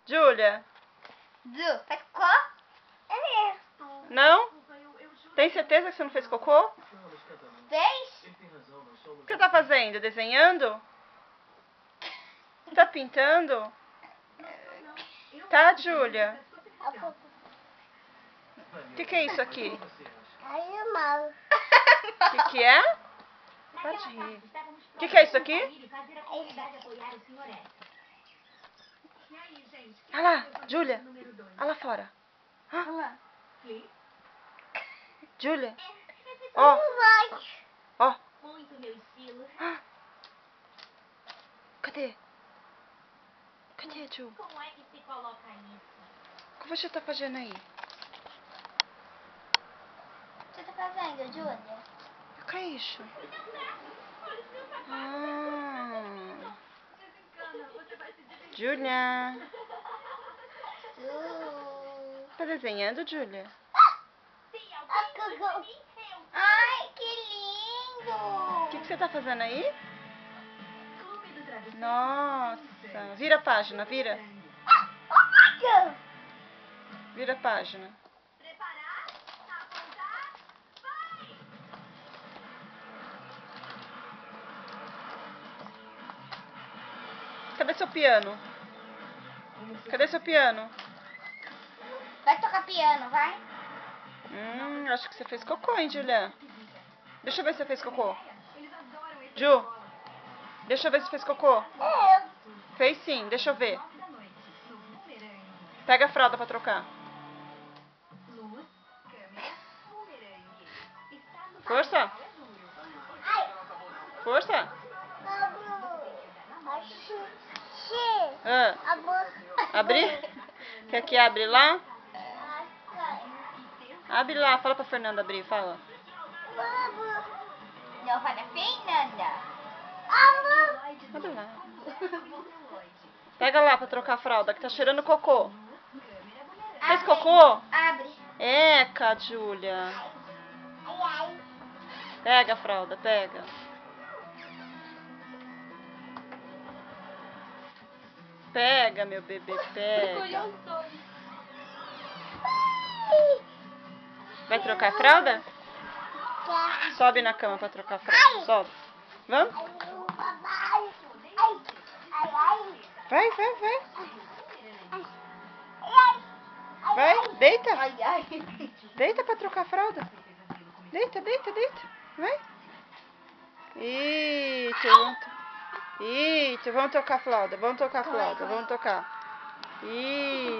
Júlia. Ju, faz cocô? Não? Tem certeza que você não fez cocô? Fez? O que você tá fazendo? Desenhando? Tá pintando? Tá, Júlia? O que é isso aqui? Animal. O que é? Para de rir. O que é isso aqui? Olha lá, Júlia. Olha lá fora. Olha lá. Júlia. Ó. Ó. Cadê? Cadê, Ju? Como é que se coloca isso? O que você tá fazendo aí? O que você tá fazendo, Júlia? O que é isso? Ah. Júlia. Tá desenhando, Júlia? Ai, que lindo! O que você tá fazendo aí? Nossa. Vira a página, vira. Vira a página. Cadê seu piano? Cadê seu piano? Vai tocar piano, vai? Acho que você fez cocô, hein, Julia? Deixa eu ver se você fez cocô. Ju, deixa eu ver se fez cocô. Fez sim, deixa eu ver. Pega a fralda pra trocar. Força. Força. Abrir? Quer que abre lá? Abre lá, fala pra Fernanda abrir, fala. Não, fala Fernanda. Abre lá. Pega lá pra trocar a fralda, que tá cheirando cocô. Fez cocô? Abre. Eca, Júlia. Pega a fralda, pega. Pega, meu bebê, pega. Vai trocar a fralda? Sobe na cama pra trocar a fralda. Sobe. Vamos? Vai, vai, vai. Vai, deita. Deita pra trocar a fralda. Deita, deita, deita. Vai. Isso, vamos tocar a flauta. Vamos tocar a flauta. Vamos tocar. Isso.